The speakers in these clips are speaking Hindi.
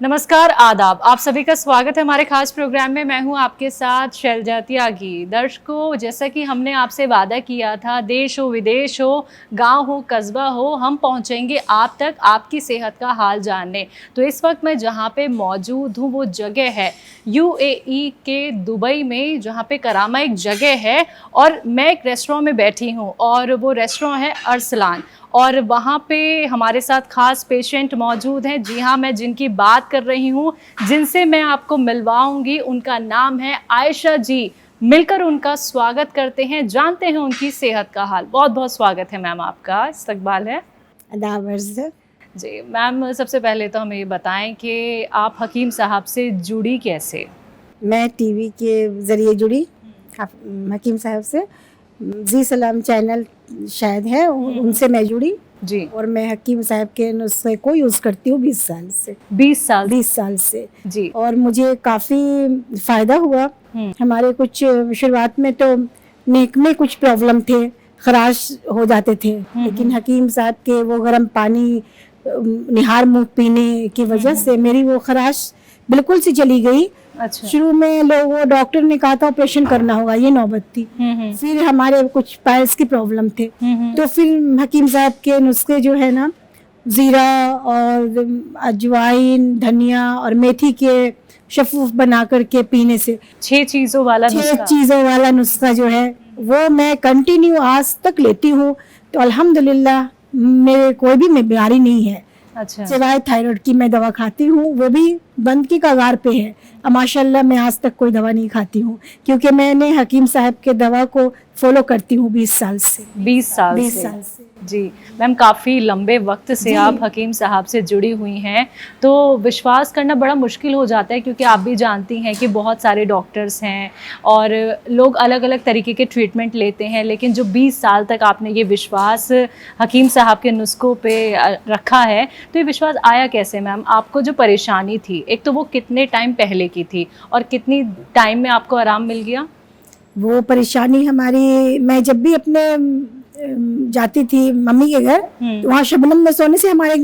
नमस्कार, आदाब। आप सभी का स्वागत है हमारे खास प्रोग्राम में। मैं हूं आपके साथ शैलजा त्यागी। दर्शकों, जैसा कि हमने आपसे वादा किया था, देश हो विदेश हो, गांव हो कस्बा हो, हम पहुंचेंगे आप तक आपकी सेहत का हाल जानने। तो इस वक्त मैं जहां पे मौजूद हूं वो जगह है यूएई के दुबई में, जहां पे करामा एक जगह है और मैं एक रेस्टोरेंट में बैठी हूं और वो रेस्टोरेंट है अरसलान। और वहाँ पे हमारे साथ खास पेशेंट मौजूद हैं। जी हाँ, मैं जिनकी बात कर रही हूँ, जिनसे मैं आपको मिलवाऊंगी, उनका नाम है आयशा जी। मिलकर उनका स्वागत करते हैं, जानते हैं उनकी सेहत का हाल। बहुत बहुत स्वागत है मैम, आपका इस्तकबाल है। जी मैम, सबसे पहले तो हमें ये बताएं कि आप हकीम साहब से जुड़ी कैसे? मैं टीवी के ज़रिए जुड़ी हकीम साहब से। जी सलाम चैनल शायद है, उनसे मैं जुड़ी जी। और मैं हकीम साहब के नुस्खे को यूज़ करती हूँ 20 साल से। 20 साल से जी। और मुझे काफ़ी फ़ायदा हुआ। हमारे कुछ शुरुआत में तो नेक में कुछ प्रॉब्लम थे, खराश हो जाते थे, लेकिन हकीम साहब के वो गर्म पानी निहार मुँह पीने की वजह से मेरी वो खराश बिल्कुल सी चली गई। अच्छा। शुरू में वो डॉक्टर ने कहा था ऑपरेशन करना होगा, ये नौबत थी। फिर हमारे कुछ पाइल्स की प्रॉब्लम थे, तो फिर हकीम साहब के नुस्खे जो है ना, जीरा और अजवाइन, धनिया और मेथी के शफूफ बना करके पीने से 6 चीज़ों वाला नुस्खा जो है वो मैं कंटिन्यू आज तक लेती हूँ। तो अल्हम्दुलिल्लाह मेरे कोई भी बीमारी नहीं है। अच्छा। सिवाय थायराइड की मैं दवा खाती हूँ, वो भी बंद की कगार पे है। माशाल्लाह मैं आज तक कोई दवा नहीं खाती हूँ, क्योंकि मैंने हकीम साहब के दवा को फॉलो करती हूँ 20 साल से। 20 साल से जी मैम, काफ़ी लंबे वक्त से आप हकीम साहब से जुड़ी हुई हैं, तो विश्वास करना बड़ा मुश्किल हो जाता है, क्योंकि आप भी जानती हैं कि बहुत सारे डॉक्टर्स हैं और लोग अलग अलग तरीके के ट्रीटमेंट लेते हैं, लेकिन जो 20 साल तक आपने ये विश्वास हकीम साहब के नुस्खों पे रखा है, तो ये विश्वास आया कैसे मैम? आपको जो परेशानी थी, एक तो वो कितने टाइम पहले की थी और कितनी टाइम में आपको आराम मिल गया? वो परेशानी हमारी, मैं जब भी अपने जाती थी मम्मी के घर, तो वहाँ शबनम में सोने से हमारे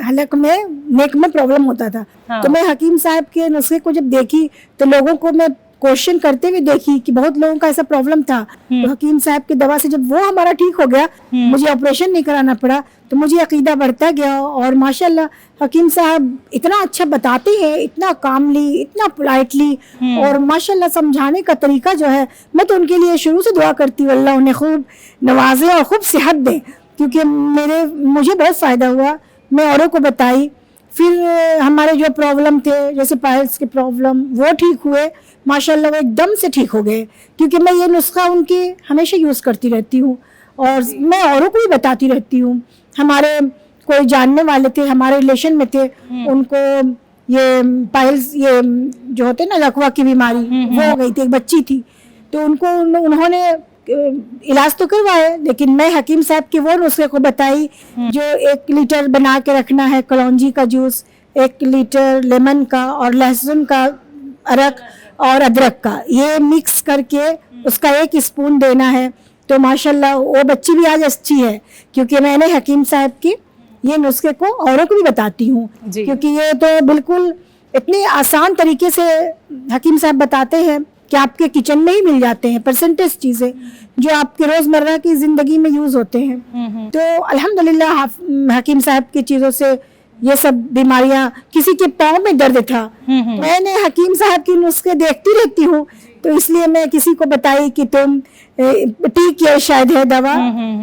हलक में नेक में प्रॉब्लम होता था। हाँ। तो मैं हकीम साहब के नुस्खे को जब देखी तो लोगों को मैं क्वेश्चन करते हुए देखी कि बहुत लोगों का ऐसा प्रॉब्लम था। तो हकीम साहब की दवा से जब वो हमारा ठीक हो गया, मुझे ऑपरेशन नहीं कराना पड़ा, तो मुझे अकीदा बढ़ता गया। और माशाल्लाह हकीम साहब इतना अच्छा बताते हैं, इतना कामली, इतना पोलाइटली, और माशाल्लाह समझाने का तरीका जो है, मैं तो उनके लिए शुरू से दुआ करती हूँ अल्लाह उन्हें खूब नवाजे और खूब सेहत दे, क्योंकि मुझे बहुत फ़ायदा हुआ। मैं औरों को बताई। फिर हमारे जो प्रॉब्लम थे, जैसे पाइल्स के प्रॉब्लम, वो ठीक हुए माशाल्लाह, वो एकदम से ठीक हो गए, क्योंकि मैं ये नुस्खा उनकी हमेशा यूज़ करती रहती हूँ और मैं औरों को भी बताती रहती हूँ। हमारे कोई जानने वाले थे, हमारे रिलेशन में थे, उनको ये पाइल्स, ये जो होते ना लकवा की बीमारी, वो हो गई थी, एक बच्ची थी, तो उन्होंने इलाज तो करवाया, लेकिन मैं हकीम साहब के वो नुस्खे को बताई जो 1 लीटर बना के रखना है कलौंजी का जूस, 1 लीटर लेमन का और लहसुन का अरक और अदरक का, ये मिक्स करके उसका 1 स्पून देना है। तो माशाल्लाह वो बच्ची भी आज अच्छी है, क्योंकि मैंने हकीम साहब की ये नुस्खे को औरों को भी बताती हूँ, क्योंकि ये तो बिल्कुल इतनी आसान तरीके से हकीम साहब बताते हैं कि आपके किचन में ही मिल जाते हैं परसेंटेज चीज़ें जो आपके रोज़मर्रा की ज़िंदगी में यूज़ होते हैं। तो अल्हम्दुलिल्लाह हकीम साहब की चीज़ों से ये सब बीमारियां, किसी के पाँव में दर्द था, मैंने हकीम साहब की नुस्खे देखती रहती हूँ, तो इसलिए मैं किसी को बताई कि तुम टी केयर शायद है दवा,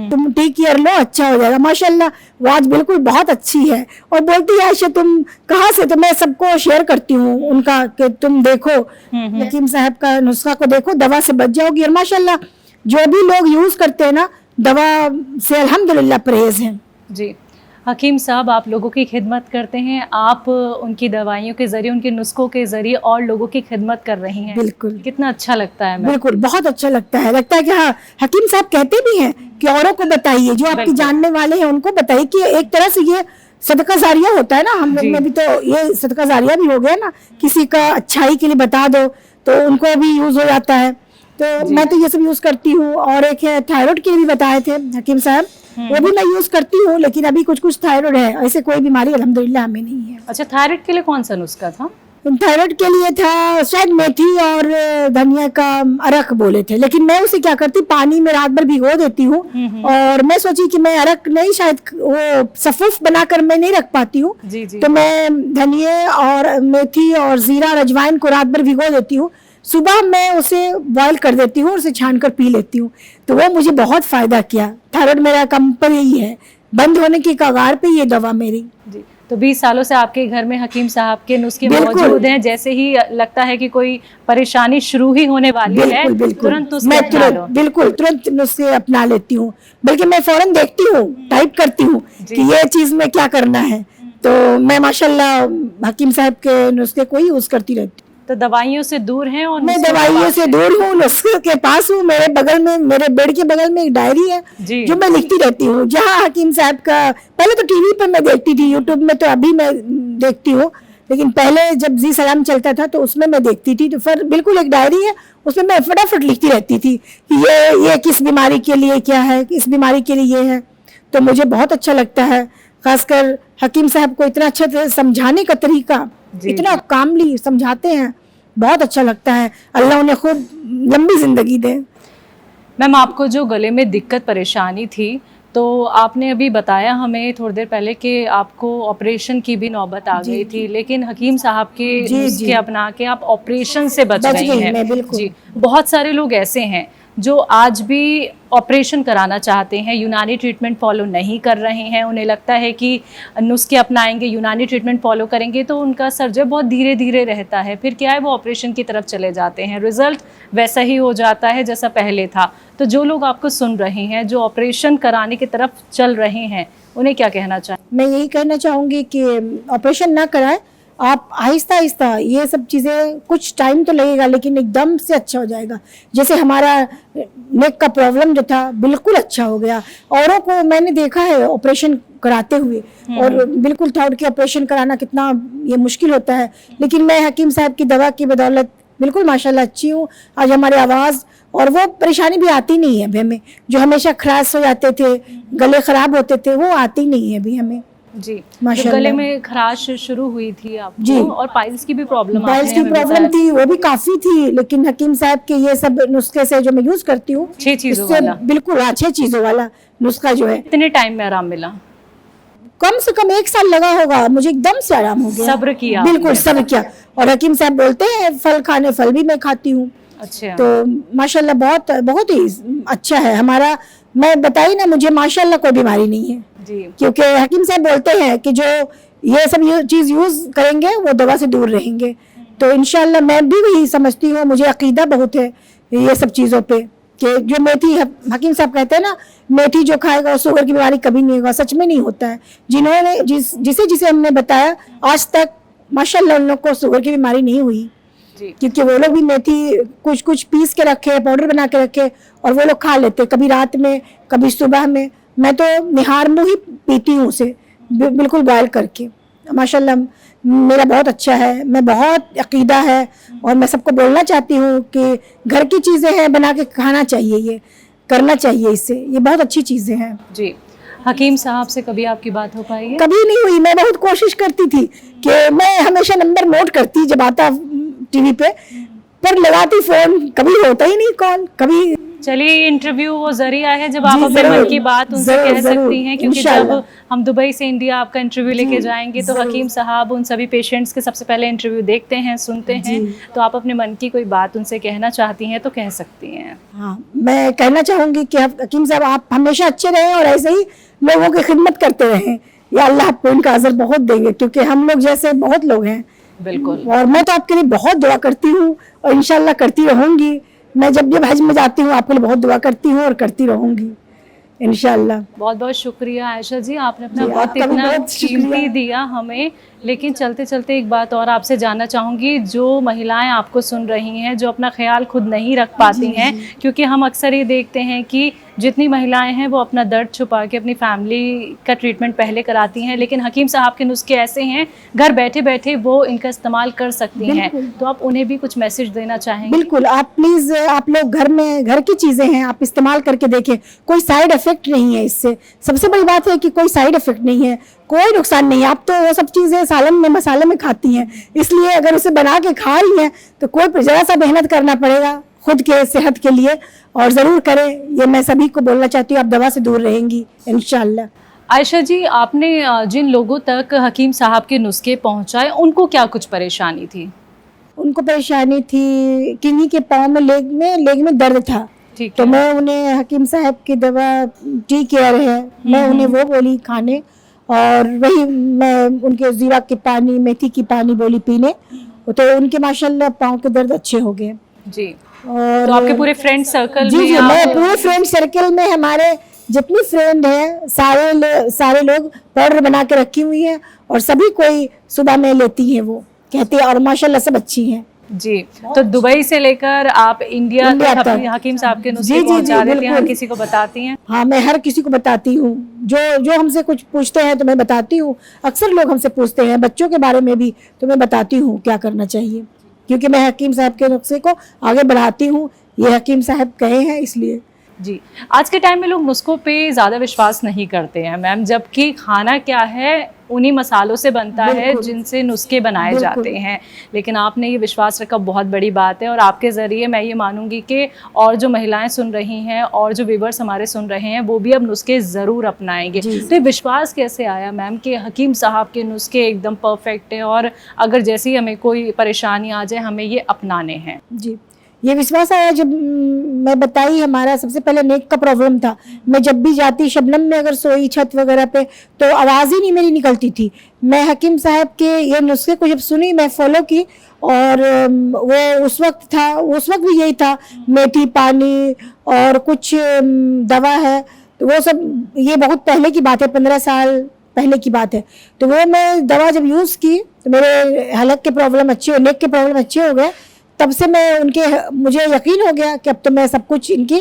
तुम टी केयर लो, अच्छा हो जाएगा। माशाल्लाह वो आज बिल्कुल बहुत अच्छी है और बोलती है आयशा तुम कहाँ से? तो मैं सबको शेयर करती हूँ उनका कि तुम देखो हकीम साहब का नुस्खा को देखो, दवा से बच जाओगी। और माशाल्लाह जो भी लोग यूज़ करते हैं ना, दवा से अल्हम्दुलिल्लाह परहेज है। जी हकीम साहब, आप लोगों की खिदमत करते हैं, आप उनकी दवाइयों के ज़रिए, उनके नुस्खों के ज़रिए और लोगों की खिदमत कर रही हैं। बिल्कुल, कितना अच्छा लगता है। बिल्कुल, बहुत अच्छा लगता है कि हाँ, हकीम साहब कहते भी हैं कि औरों को बताइए, जो आपके जानने वाले हैं उनको बताइए, कि एक तरह से ये सदका जारिया होता है ना। हम लोग में भी तो ये सदका जारिया भी हो गया ना, किसी का अच्छाई के लिए बता दो तो उनको भी यूज़ हो जाता है। तो मैं तो ये सब यूज़ करती हूँ। और एक है थायराइड के भी बताए थे हकीम साहब, वो भी मैं यूज करती हूँ, लेकिन अभी कुछ कुछ थायराइड है, ऐसे कोई बीमारी अल्हम्दुलिल्लाह हमें नहीं है। अच्छा, थायराइड के लिए कौन सा नुस्खा था? थायराइड के लिए था शायद मेथी और धनिया का अरक बोले थे, लेकिन मैं उसे क्या करती, पानी में रात भर भिगो देती हूँ। और मैं सोची कि मैं अरक नहीं, शायद वो सफूफ बनाकर मैं नहीं रख पाती हूँ, तो मैं धनिया और मेथी और जीरा और अजवाइन को रात भर भिगो देती हूँ, सुबह मैं उसे बॉईल कर देती हूँ और उसे छान कर पी लेती हूँ। तो वो मुझे बहुत फायदा किया। थायराइड मेरा कम पर ही है, बंद होने की कगार पे ये दवा मेरी। जी, तो 20 सालों से आपके घर में हकीम साहब के नुस्खे मौजूद हैं। जैसे ही लगता है कि कोई परेशानी शुरू ही होने वाली है, तुरंत नुस्खे अपना लो। बिल्कुल तुरंत नुस्खे अपना लेती हूँ, बल्कि मैं फौरन देखती हूँ, टाइप करती हूँ कि ये चीज में क्या करना है। तो मैं माशाल्लाह हकीम साहब के नुस्खे को ही यूज करती रहती हूँ। तो दवाइयों से दूर हैं? और मैं दवाइयों से दूर हूँ, नुस्खे के पास हूँ। मेरे बगल में, मेरे बेड के बगल में एक डायरी है जो मैं लिखती रहती हूँ, जहाँ हकीम साहब का, पहले तो टीवी पर मैं देखती थी, यूट्यूब में तो अभी मैं देखती हूँ, लेकिन पहले जब जी सलाम चलता था तो उसमें मैं देखती थी। तो फिर बिल्कुल एक डायरी है, उसमें मैं फटाफट लिखती रहती थी कि ये किस बीमारी के लिए क्या है, इस बीमारी के लिए ये है। तो मुझे बहुत अच्छा लगता है, खासकर हकीम साहब को इतना अच्छा से समझाने का तरीका, इतना कामली समझाते हैं, बहुत अच्छा लगता है। अल्लाह उन्हें खूब लंबी जिंदगी दे। मैम, आपको जो गले में दिक्कत परेशानी थी, तो आपने अभी बताया हमें थोड़ी देर पहले कि आपको ऑपरेशन की भी नौबत आ गई थी, लेकिन हकीम साहब के नुस्खे अपना के आप ऑपरेशन से बच गई हैं। जी, बहुत सारे लोग ऐसे हैं जो आज भी ऑपरेशन कराना चाहते हैं, यूनानी ट्रीटमेंट फॉलो नहीं कर रहे हैं। उन्हें लगता है कि नुस्खे अपनाएंगे, यूनानी ट्रीटमेंट फॉलो करेंगे तो उनका सर्जरी बहुत धीरे धीरे रहता है, फिर क्या है वो ऑपरेशन की तरफ चले जाते हैं, रिजल्ट वैसा ही हो जाता है जैसा पहले था। तो जो लोग आपको सुन रहे हैं, जो ऑपरेशन कराने की तरफ चल रहे हैं, उन्हें क्या कहना चाहें? मैं यही कहना चाहूँगी कि ऑपरेशन ना कराएं, आप आहिस्ता आहिस्ता, ये सब चीज़ें कुछ टाइम तो लगेगा लेकिन एकदम से अच्छा हो जाएगा। जैसे हमारा नेक का प्रॉब्लम जो था बिल्कुल अच्छा हो गया। औरों को मैंने देखा है ऑपरेशन कराते हुए, और बिल्कुल थायराइड के ऑपरेशन कराना कितना ये मुश्किल होता है, लेकिन मैं हकीम साहब की दवा की बदौलत बिल्कुल माशाल्लाह अच्छी हूँ। आज हमारी आवाज़ और वो परेशानी भी आती नहीं है अभी हमें, जो हमेशा खराश हो जाते थे, गले खराब होते थे, वो आती नहीं है अभी हमें। जी, तो गले में खराश शुरू हुई थी आपको, जी, और पाइल्स की भी प्रॉब्लम, पाइल्स की प्रॉब्लम थी, वो भी काफी थी, लेकिन हकीम साहब के ये सब नुस्खे से जो मैं यूज करती हूँ, 6 चीजों वाला, बिल्कुल 6 चीजों वाला नुस्खा जो है। कितने टाइम में आराम मिला? कम से कम 1 साल लगा होगा, मुझे एकदम से आराम हो गया। सब्र किया? बिल्कुल सब्र किया। और हकीम साहब बोलते हैं फल खाने, फल भी मैं खाती हूँ। अच्छा, तो माशाल्लाह बहुत बहुत ही अच्छा है हमारा। मैं बताई ना, मुझे माशाल्लाह कोई बीमारी नहीं है जी, क्योंकि हकीम साहब बोलते हैं कि जो ये सब चीज यूज करेंगे वो दवा से दूर रहेंगे। तो इंशाल्लाह मैं भी वही समझती हूँ, मुझे अकीदा बहुत है ये सब चीज़ों पे, कि जो मेथी, हकीम साहब कहते हैं ना, मेथी जो खाएगा वो शुगर की बीमारी कभी नहीं होगा। सच में नहीं होता है। जिन्होंने जिसे जिसे हमने बताया आज तक माशाल्लाह उन लोग को शुगर की बीमारी नहीं हुई, क्योंकि वो लोग भी मेथी कुछ कुछ पीस के रखे, पाउडर बना के रखे, और वो लोग खा लेते, कभी रात में कभी सुबह में। मैं तो निहार मुँह ही पीती हूँ उसे, बिल्कुल बॉयल करके। माशाल्लाह मेरा बहुत अच्छा है, मैं बहुत अकीदा है, और मैं सबको बोलना चाहती हूँ कि घर की चीज़ें हैं, बना के खाना चाहिए, ये करना चाहिए, इससे ये बहुत अच्छी चीज़ें हैं। जी, हकीम साहब से कभी आपकी बात हो पाई है? कभी नहीं हुई। मैं बहुत कोशिश करती थी कि मैं हमेशा नंबर नोट करती जब आता टीवी पे, पर लगाती फोन, कभी होता ही नहीं कॉल कभी। चलिए, इंटरव्यू वो जरिया है जब आप अपने मन की बात उनसे कह सकती हैं, क्योंकि जब हम दुबई से इंडिया आपका इंटरव्यू लेके जाएंगे तो हकीम साहब उन सभी पेशेंट्स के सबसे पहले इंटरव्यू देखते हैं, सुनते हैं, तो आप अपने मन की कोई बात उनसे कहना चाहती हैं तो कह सकती हैं। हाँ, मैं कहना चाहूँगी कि हकीम साहब आप हमेशा अच्छे रहें और ऐसे ही लोगों की खिदमत करते रहें, या अल्लाह आपको इनका अजर बहुत देंगे, क्योंकि हम लोग जैसे बहुत लोग हैं। बिल्कुल। और मैं तो आपके लिए बहुत दुआ करती हूँ और इंशाल्लाह करती रहूँगी। मैं जब जब हज में जाती हूँ आपके लिए बहुत दुआ करती हूँ और करती रहूँगी इंशाल्लाह। बहुत बहुत शुक्रिया आयशा जी, आपने अपना वक्त इतना कीमती दिया हमें। लेकिन चलते चलते एक बात और आपसे जानना चाहूँगी, जो महिलाएं आपको सुन रही हैं, जो अपना ख्याल खुद नहीं रख पाती हैं, क्योंकि हम अक्सर ये देखते हैं कि जितनी महिलाएं हैं वो अपना दर्द छुपा के अपनी फैमिली का ट्रीटमेंट पहले कराती हैं, लेकिन हकीम साहब के नुस्खे ऐसे हैं घर बैठे बैठे वो इनका इस्तेमाल कर सकती हैं। तो आप उन्हें भी कुछ मैसेज देना चाहेंगे? बिल्कुल, आप प्लीज आप लोग घर में, घर की चीजें हैं, आप इस्तेमाल करके देखें, कोई साइड इफेक्ट नहीं है इससे। सबसे बड़ी बात है कि कोई साइड इफेक्ट नहीं है, कोई नुकसान नहीं है। आप तो वो सब चीजें सालन में, मसाले में खाती हैं, इसलिए अगर उसे बना के खा रही हैं तो कोई जरा सा मेहनत करना पड़ेगा खुद के सेहत के लिए, और जरूर करें। ये मैं सभी को बोलना चाहती हूँ, आप दवा से दूर रहेंगी इंशाल्लाह। आयशा जी, आपने जिन लोगों तक हकीम साहब के नुस्खे पहुंचाए उनको क्या कुछ परेशानी थी? उनको परेशानी थी, किन्हीं के पाँव में, लेग में दर्द था। ठीक तो है। मैं उन्हें हकीम साहब की दवा टी केयर है, मैं उन्हें वो बोली खाने, और वही मैं उनके जीरा के पानी, मेथी की पानी बोली पीने, तो उनके माशाल्लाह पाँव के दर्द अच्छे हो गए जी। और तो आपके पूरे फ्रेंड सर्कल जी में जी, आप- मैं पूरे फ्रेंड सर्कल में, हमारे जितनी फ्रेंड है सारे लोग पाउडर बना के रखी हुई हैं, और सभी कोई सुबह में लेती हैं, वो कहती है, और माशाल्लाह सब अच्छी हैं। जी। तो दुबई से लेकर आप इंडिया इंडिया तक तक। हकीम साहब के जी, नुस्खे जी, जी, पहुंचा देती हैं, हर बिल्कुल। किसी को बताती हैं? हाँ, मैं हर किसी को बताती हूँ, जो हमसे कुछ पूछते हैं तो मैं बताती हूँ। अक्सर लोग हमसे पूछते हैं बच्चों के बारे में भी, तो मैं बताती हूँ क्या करना चाहिए, क्योंकि मैं हकीम साहब के नुस्खे को आगे बढ़ाती हूँ। ये हकीम साहब कहे हैं इसलिए। जी। आज के टाइम में लोग नुस्खों पे ज़्यादा विश्वास नहीं करते हैं मैम, जबकि खाना क्या है उन्हीं मसालों से बनता है बिल्कुल। जिनसे नुस्खे बनाए बिल्कुल। जाते हैं। लेकिन आपने ये विश्वास रखा, बहुत बड़ी बात है, और आपके ज़रिए मैं ये मानूंगी कि और जो महिलाएं सुन रही हैं और जो व्यूअर्स हमारे सुन रहे हैं वो भी अब नुस्खे ज़रूर अपनाएंगे। जी। तो ये विश्वास कैसे आया मैम कि हकीम साहब के नुस्खे एकदम परफेक्ट हैं और अगर जैसे ही हमें कोई परेशानी आ जाए हमें ये अपनाने हैं? जी, ये विश्वास आया जब मैं बताई, हमारा सबसे पहले नेक का प्रॉब्लम था। मैं जब भी जाती शबनम में, अगर सोई छत वगैरह पे, तो आवाज़ ही नहीं मेरी निकलती थी। मैं हकीम साहब के ये नुस्खे को जब सुनी, मैं फॉलो की, और वो उस वक्त भी यही था, मेथी पानी और कुछ दवा है, तो वो सब, ये बहुत पहले की बात है, 15 साल पहले की बात है। तो वो मैं दवा जब यूज़ की तो मेरे हलक के प्रॉब्लम अच्छे हो, नेक के प्रॉब्लम अच्छे हो गए। तब से मुझे यकीन हो गया कि अब तो मैं सब कुछ इनकी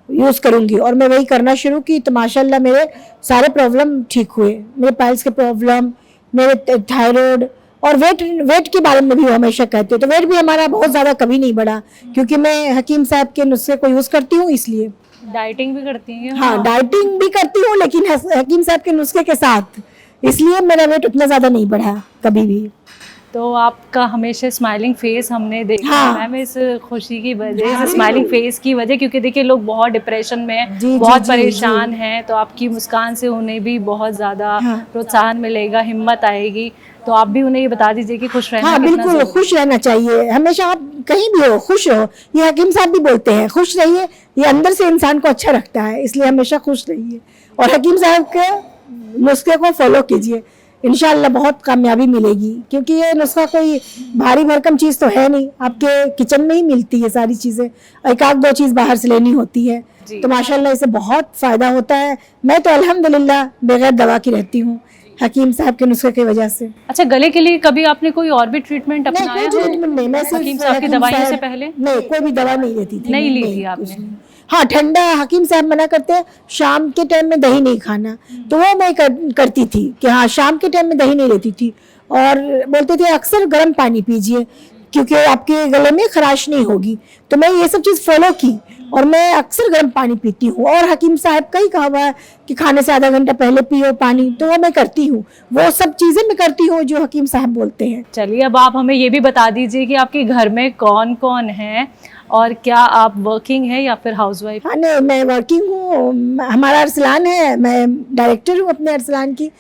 यूज़ करूंगी, और मैं वही करना शुरू की। तो माशाल्लाह मेरे सारे प्रॉब्लम ठीक हुए, मेरे पाइल्स के प्रॉब्लम, मेरे थायराइड, और वेट के बारे में भी वो हमेशा कहते हैं। तो वेट भी हमारा बहुत ज़्यादा कभी नहीं बढ़ा, क्योंकि मैं हकीम साहब के नुस्खे को यूज़ करती हूँ इसलिए। डाइटिंग भी करती हैं? हाँ, डाइटिंग भी करती हूँ, लेकिन हकीम साहब के नुस्खे के साथ, इसलिए मेरा वेट उतना ज़्यादा नहीं बढ़ा कभी भी। तो आपका हमेशा स्माइलिंग फेस हमने देखा हाँ। मैम, इस खुशी की वजह, इस स्माइलिंग फेस की वजह, क्योंकि देखिए लोग बहुत डिप्रेशन में हैं, जी, बहुत जी, परेशान हैं, तो आपकी मुस्कान से उन्हें भी बहुत ज़्यादा हाँ। प्रोत्साहन मिलेगा, हिम्मत आएगी। तो आप भी उन्हें ये बता दीजिए कि खुश रहना हाँ, कितना बिल्कुल, जरूरी है। खुश रहना चाहिए हमेशा। आप कहीं भी हो, खुश रहो। ये हकीम साहब भी बोलते हैं, खुश रहिए, ये अंदर से इंसान को अच्छा रखता है, इसलिए हमेशा खुश रहिए, और हकीम साहब के नुस्खे को फॉलो कीजिए, इंशाल्लाह बहुत कामयाबी मिलेगी। क्योंकि ये नुस्खा कोई भारी भरकम चीज़ तो है नहीं, आपके किचन में ही मिलती है सारी चीज़ें, एक आध दो चीज़ बाहर से लेनी होती है। जी। तो माशाल्लाह इससे बहुत फ़ायदा होता है। मैं तो अल्हम्दुलिल्लाह बगैर दवा की रहती हूँ, हकीम साहब के नुस्खे की वजह से। अच्छा, गले के लिए कभी आपने कोई और भी ट्रीटमेंट नहीं, अपनाया कोई है? ट्रीटमेंट नहीं, मैं सिर्फ हकीम साहब की हकीम दवाइयों से साहब- पहले? नहीं, कोई भी दवा नहीं लेती थी। नहीं ली नहीं, थी कुछ आपने? नहीं। हाँ, ठंडा हकीम साहब मना करते हैं शाम के टाइम में दही नहीं खाना, तो वो मैं करती थी कि हाँ, शाम के टाइम में दही नहीं लेती थी, और बोलते थे अक्सर गर्म पानी पीजिए क्योंकि आपके गले में खराश नहीं होगी। तो मैं ये सब चीज़ फॉलो की, और मैं अक्सर गर्म पानी पीती हूँ, और हकीम साहब का ही कहा हुआ है कि खाने से आधा घंटा पहले पियो पानी, तो वो मैं करती हूँ। वो सब चीज़ें मैं करती हूँ जो हकीम साहब बोलते हैं। चलिए, अब आप हमें ये भी बता दीजिए कि आपके घर में कौन कौन है और क्या आप वर्किंग है या फिर हाउसवाइफ? हाँ, नहीं, मैं वर्किंग हूँ। हमारा अरसलान है, मैं डायरेक्टर हूँ अपने अरसलान की,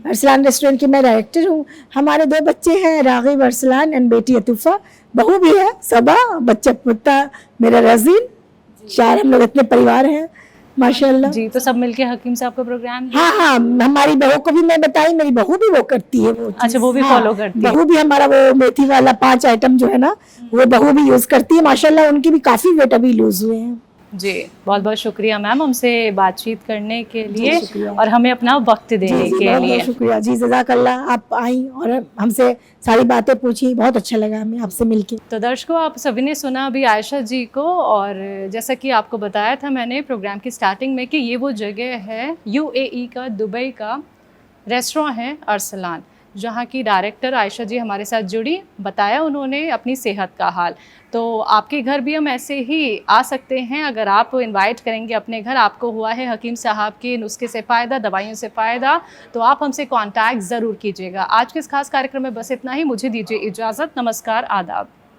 अरसलान रेस्टोरेंट की मैं डायरेक्टर हूँ। हमारे 2 बच्चे हैं, रागिब अरसलान एंड बेटी अतूफ़ा, बहू भी है सबा, बच्चा पुत्ता मेरा रजीन, 4 हम लोग इतने परिवार हैं माशाल्लाह। जी। तो सब मिलके हकीम साहब का प्रोग्राम? हाँ हाँ, हमारी बहू को भी मैं बताई, मेरी बहू भी वो करती है वो चीज़। अच्छा, वो भी हाँ, follow करती है। बहू भी हमारा वो मेथी वाला 5 आइटम जो है ना, वो बहू भी यूज करती है माशाल्लाह। उनकी भी काफी वेट अभी लूज हुए हैं। जी, बहुत बहुत शुक्रिया मैम हमसे बातचीत करने के लिए शुक्रिया। और हमें अपना वक्त देने के बहुत लिए। बहुत शुक्रिया जी, जज़ाकल्लाह। आप आई और हमसे सारी बातें पूछी, बहुत अच्छा लगा हमें आपसे मिलके। तो दर्शकों, आप सभी ने सुना अभी आयशा जी को, और जैसा कि आपको बताया था मैंने प्रोग्राम की स्टार्टिंग में कि ये वो जगह है यूएई का, दुबई का रेस्टोरेंट है अरसलान, जहाँ की डायरेक्टर आयशा जी हमारे साथ जुड़ी, बताया उन्होंने अपनी सेहत का हाल। तो आपके घर भी हम ऐसे ही आ सकते हैं, अगर आप इनवाइट करेंगे अपने घर, आपको हुआ है हकीम साहब के नुस्खे से फ़ायदा, दवाइयों से फ़ायदा, तो आप हमसे कांटेक्ट ज़रूर कीजिएगा। आज के इस खास कार्यक्रम में बस इतना ही, मुझे दीजिए इजाज़त, नमस्कार, आदाब।